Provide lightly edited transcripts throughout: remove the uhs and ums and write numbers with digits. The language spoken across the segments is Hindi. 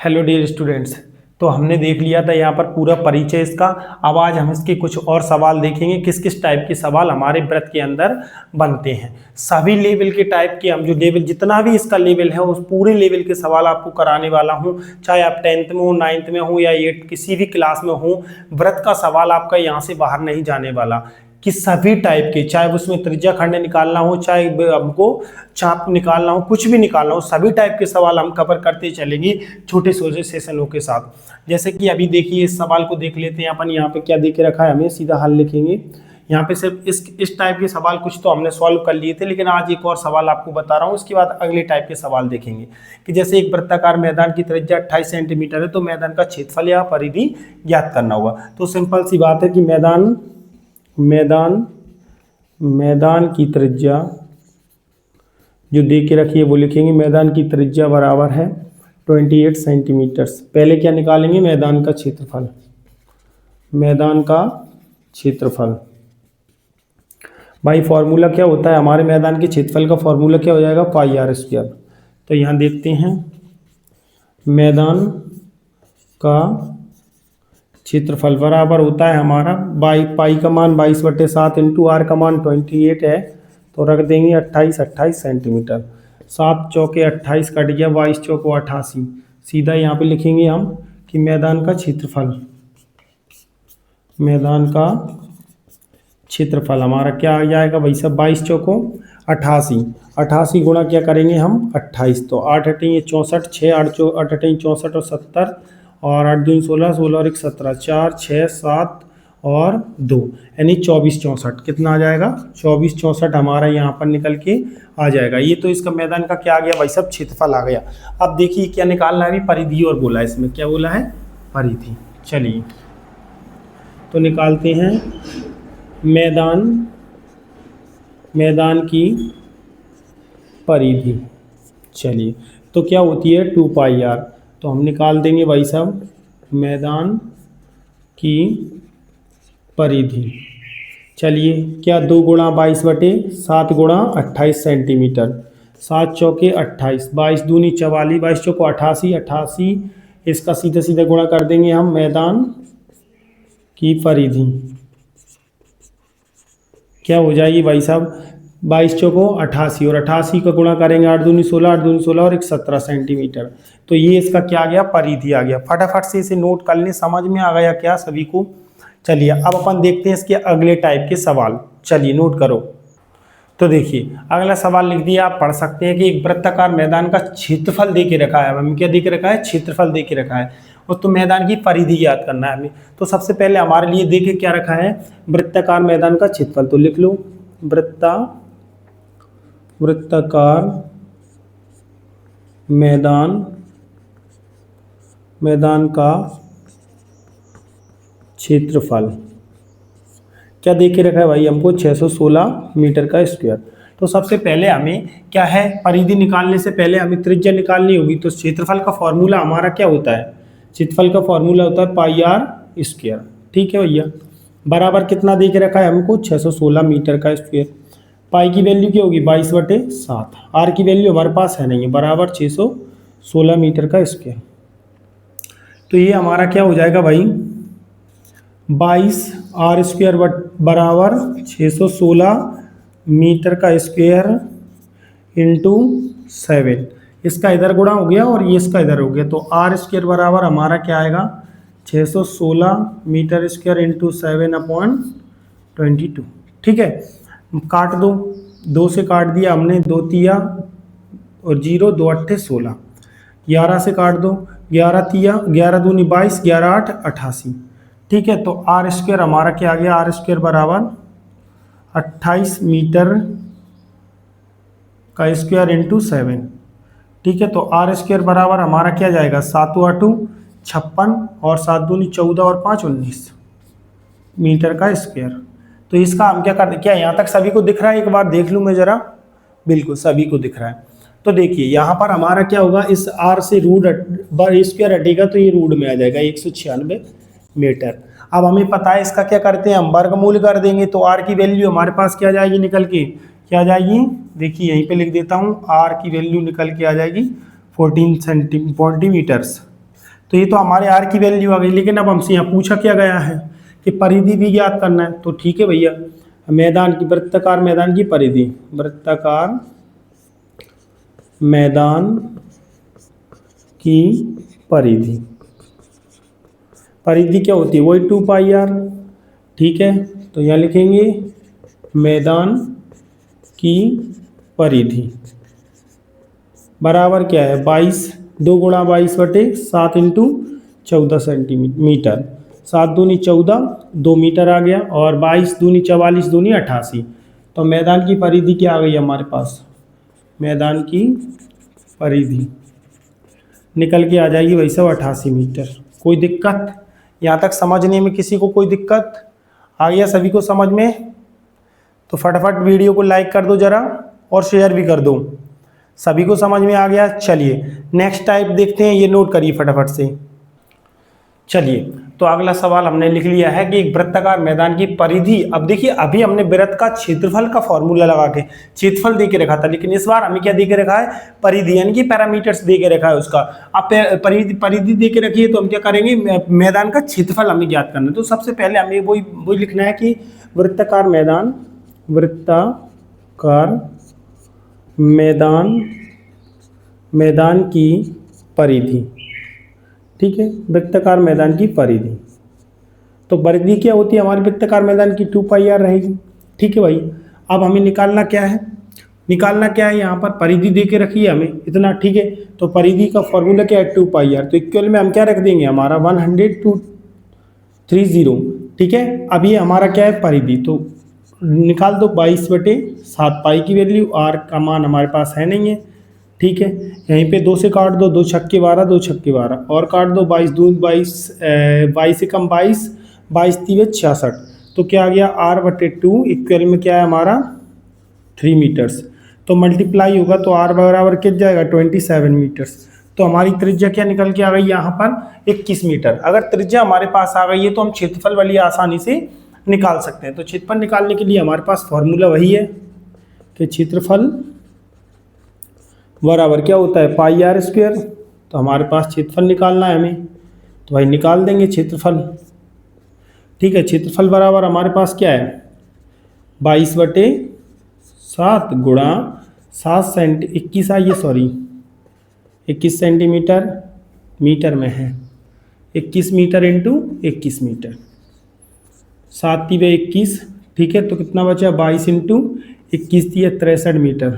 Hello dear students. तो हमने देख लिया था यहाँ पर पूरा परिचय इसका। अब आज हम इसके कुछ और सवाल देखेंगे, किस किस टाइप के सवाल हमारे वृत्त के अंदर बनते हैं। सभी लेवल के टाइप के, हम जो लेवल जितना भी इसका लेवल है उस पूरे लेवल के सवाल आपको कराने वाला हूँ। चाहे आप 10th में हो, 9th में हो या 8 किसी भी क्लास में हो, वृत्त का सवाल आपका यहाँ से बाहर नहीं जाने वाला। कि सभी टाइप के, चाहे उसमें त्रिज्या खंड निकालना हो, चाहे हमको चाप निकालना हो, कुछ भी निकालना हो, सभी टाइप के सवाल हम कवर करते चलेंगे छोटे छोटे सेशनों के साथ। जैसे कि अभी देखिए इस सवाल को देख लेते हैं अपन। यहाँ पे क्या दे के रखा है, हमें सीधा हल लिखेंगे। यहाँ पे सिर्फ इस टाइप के सवाल कुछ तो हमने सॉल्व कर लिए थे, लेकिन आज एक और सवाल आपको बता रहा हूँ। उसके बाद अगले टाइप के सवाल देखेंगे कि जैसे एक वृत्ताकार मैदान की त्रिज्या 28 सेंटीमीटर है, तो मैदान का क्षेत्रफल या परिधि ज्ञात करना होगा। तो सिंपल सी बात है कि मैदान की त्रिज्या जो दे के रखी है वो लिखेंगे। मैदान की त्रिज्या बराबर है 28 सेंटीमीटर। पहले क्या निकालेंगे, मैदान का क्षेत्रफल। भाई फॉर्मूला क्या होता है हमारे मैदान के क्षेत्रफल का? फॉर्मूला क्या हो जाएगा, पाई आर स्क्वायर। तो यहाँ देखते हैं, मैदान का क्षेत्रफल बराबर होता है हमारा पाई का मान 22/7 इंटू आर का मान 28 है, तो रख देंगे 28 सेंटीमीटर। 7 चौके 28 कट गया, 22 चौको 88। सीधा यहाँ पे लिखेंगे हम कि मैदान का क्षेत्रफल हमारा क्या आ जाएगा भाई साहब, 22 चौको 88 गुणा क्या करेंगे हम 28, तो 8 अट्ठी 64, 6 8 अट्ठी 64 और 70, और 8 दूनी 16, 16 और 1 17, 4 6 7 और 2 यानी 24 64। कितना आ जाएगा, 24 64 हमारा यहाँ पर निकल के आ जाएगा। ये तो इसका मैदान का क्या आ गया भाई साहब, क्षेत्रफल आ गया। अब देखिए क्या निकालना है, अभी परिधि और बोला है, इसमें क्या बोला है, परिधि। चलिए तो निकालते हैं मैदान की परिधि। चलिए तो क्या होती है 2 पाई आर, तो हम निकाल देंगे भाई साहब मैदान की परिधि। चलिए क्या 2 गुणा 22/7 गुणा 28 सेंटीमीटर, 7 चौके 28, 22 दूनी 44, 22 चौको 88, इसका सीधा सीधा गुणा कर देंगे हम। मैदान की परिधि क्या हो जाएगी भाई साहब, 22 चौको 88 और 88 का गुणा करेंगे 8 दूनी 16, 8 दूनी 16 और 1 17 सेंटीमीटर। तो ये इसका क्या आ गया, परिधि आ गया। फटाफट से इसे नोट कर लें, समझ में आ गया क्या सभी को? चलिए अब अपन देखते हैं इसके अगले टाइप के सवाल। चलिए नोट करो। तो देखिए अगला सवाल लिख दिया, आप पढ़ सकते हैं कि एक वृत्ताकार मैदान का क्षेत्रफल दे के रखा है। हमें क्या दे के रखा है, क्षेत्रफल दे के रखा है, और तो मैदान की परिधि याद करना है हमें। तो सबसे पहले हमारे लिए दे के क्या रखा है, वृत्ताकार मैदान का क्षेत्रफल। तो लिख लो वृत्ताकार मैदान का क्षेत्रफल क्या दे के रखा है भाई हमको, 616 मीटर का स्क्वायर। तो सबसे पहले हमें क्या है, परिधि निकालने से पहले हमें त्रिज्या निकालनी होगी। तो क्षेत्रफल का फॉर्मूला हमारा क्या होता है, क्षेत्रफल का फॉर्मूला होता है पाई आर स्क्वायर। ठीक है भैया, बराबर कितना दे के रखा है हमको, 616 मीटर का स्क्वायर। पाई की वैल्यू क्या होगी, 22/7। आर की वैल्यू हमारे पास है नहीं, बराबर 616 मीटर का स्क्वायर। तो ये हमारा क्या हो जाएगा भाई, 22 आर स्क्वायर बराबर 616 मीटर का स्क्वायर इंटू 7। इसका इधर गुणा हो गया और ये इसका इधर हो गया, तो आर स्क्वायर बराबर हमारा क्या आएगा, 616 मीटर स्क्वायर इंटू 7/22। ठीक है, काट दो, 2 से काट दिया हमने, 2 तिया और 0, 2 अट्ठे 16, 11 से काट दो, 11 तिया 11 दूनी 22, 11 8 88। ठीक है, तो आर स्क्वायर हमारा क्या आ गया, आर स्क्वायर बराबर 28 मीटर का स्क्वायर इंटू 7। ठीक है, तो आर स्क्वायर बराबर हमारा क्या जाएगा, 7 8 56 और 7 दूनी 14 और 5 19 मीटर का स्क्वायर। तो इसका हम क्या करते, क्या यहाँ तक सभी को दिख रहा है, एक बार देख लूँ मैं जरा। बिल्कुल सभी को दिख रहा है। तो देखिए यहाँ पर हमारा क्या होगा, इस आर से रूट स्क्वायर हटेगा तो ये रूट में आ जाएगा 196 मीटर। अब हमें पता है इसका क्या करते हैं, हम वर्गमूल कर देंगे। तो आर की वैल्यू हमारे पास क्या जाएगी निकल के, क्या जाएगी, देखिए यहीं पे लिख देता हूँ, आर की वैल्यू निकल के आ जाएगी 14 सेंटीमीटर्स। तो ये तो हमारे आर की वैल्यू आ गई। लेकिन अब हमसे यहाँ पूछा क्या गया है कि परिधि भी ज्ञात करना है। तो ठीक है भैया, मैदान की, वृत्ताकार मैदान की परिधि, वृत्ताकार मैदान की परिधि, परिधि क्या होती है, वही 2πr। ठीक है, तो यहाँ लिखेंगे मैदान की परिधि बराबर क्या है, 22, 2 गुणा 22/7 इंटू 14 सेंटीमीटर। 7 दूनी 14, 2 मीटर आ गया, और 22 दूनी 44, दूनी 88। तो मैदान की परिधि क्या आ गई हमारे पास, मैदान की परिधि निकल के आ जाएगी वैसे 88 मीटर। कोई दिक्कत यहाँ तक समझने में, किसी को कोई दिक्कत आ गया सभी को समझ में? तो फटाफट वीडियो को लाइक कर दो ज़रा और शेयर भी कर दो। सभी को समझ में आ गया? चलिए नेक्स्ट टाइप देखते हैं, ये नोट करिए फटाफट से। चलिए, तो अगला सवाल हमने लिख लिया है कि एक वृत्ताकार मैदान की परिधि। अब देखिए, अभी हमने वृत्त का क्षेत्रफल का फॉर्मूला लगा के क्षेत्रफल दे के रखा था, लेकिन इस बार हमें क्या दे के रखा है, परिधि, यानी कि पैरामीटर्स दे के रखा है उसका। अब परिधि दे के रखी है, तो हम क्या करेंगे, मैदान का क्षेत्रफल हमें ज्ञात करना है। तो सबसे पहले हमें वही लिखना है कि वृत्ताकार मैदान, वृत्ताकार मैदान की परिधि। ठीक है, वृत्ताकार मैदान की परिधि। तो परिधि क्या होती है हमारे वृत्ताकार मैदान की, 2πr रहेगी। ठीक है भाई, अब हमें निकालना क्या है, यहाँ पर परिधि दे के रखी है हमें इतना। ठीक है, तो परिधि का फॉर्मूला क्या है, 2πr। तो इक्वल में हम क्या रख देंगे, हमारा 100/230। ठीक है, अब ये हमारा क्या है, परिधि। तो निकाल दो 22/7 पाई की वैल्यू, आर का मान हमारे पास है नहीं है। ठीक है, यहीं पे 2 से काट दो, 2 छक्के 12, 2 छक्के 12, और काट दो 22 दून 22, 22 से कम 22, 22 तीन 66। तो क्या आ गया, r/2 इक्वल में क्या है हमारा 3 मीटर्स। तो मल्टीप्लाई होगा तो r बराबर कितना जाएगा, 27 मीटर्स। तो हमारी त्रिज्या क्या निकल के आ गई यहाँ पर, 21 मीटर। अगर त्रिज्या हमारे पास आ गई है तो हम क्षेत्रफल वाली आसानी से निकाल सकते हैं। तो क्षेत्रफल निकालने के लिए हमारे पास फॉर्मूला वही है कि क्षेत्रफल बराबर क्या होता है, πr²। तो हमारे पास क्षेत्रफल निकालना है हमें, तो भाई निकाल देंगे क्षेत्रफल। ठीक है, क्षेत्रफल बराबर हमारे पास क्या है, 22/7 गुणा 21 आइए, सॉरी 21 सेंटीमीटर, मीटर में है 21 मीटर इंटू 21 मीटर, 7 × 21। ठीक है, तो कितना बचा, 22 इंटू 21 × 63 मीटर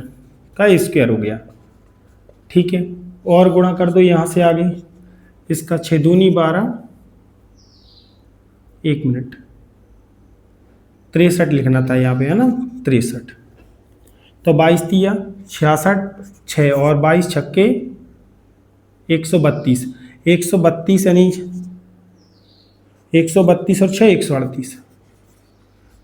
का स्क्वायर हो गया। ठीक है, और गुणा कर दो यहाँ से आगे, इसका 6 दूनी 12, 1 मिनट 63 लिखना था यहाँ पे, है ना, 63। तो 22 × 66, 6 और 22 छक्के 132, 132 यानी 132 और 6 138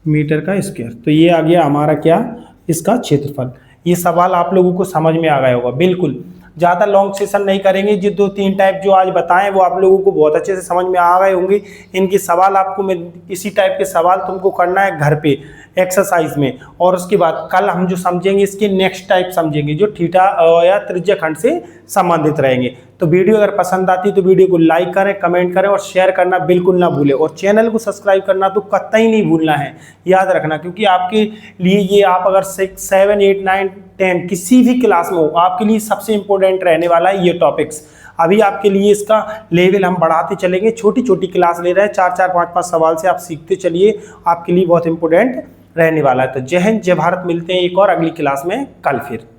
मीटर का स्क्वायर। तो ये आ गया हमारा क्या, इसका क्षेत्रफल। ये सवाल आप लोगों को समझ में आ गया होगा। बिल्कुल ज़्यादा लॉन्ग सेशन नहीं करेंगे, जो 2-3 टाइप जो आज बताएं वो आप लोगों को बहुत अच्छे से समझ में आ गए होंगे। इनके सवाल आपको, मैं इसी टाइप के सवाल तुमको करना है घर पे एक्सरसाइज में। और उसके बाद कल हम जो समझेंगे इसके नेक्स्ट टाइप समझेंगे, जो थीटा या त्रिज्या खंड से संबंधित रहेंगे। तो वीडियो अगर पसंद आती है तो वीडियो को लाइक करें, कमेंट करें और शेयर करना बिल्कुल ना भूलें। और चैनल को सब्सक्राइब करना तो कतई नहीं भूलना है, याद रखना, क्योंकि आपके लिए ये, आप अगर 6, 7, 8, 9, 10 किसी भी क्लास में हो, आपके लिए सबसे इंपॉर्टेंट रहने वाला है ये टॉपिक्स। अभी आपके लिए इसका लेवल हम बढ़ाते चलेंगे, छोटी छोटी क्लास ले रहे हैं, 4-4, 5-5 सवाल से आप सीखते चलिए, आपके लिए बहुत इंपॉर्टेंट रहने वाला है। तो जय हिंद, जय भारत, मिलते हैं एक और अगली क्लास में कल फिर।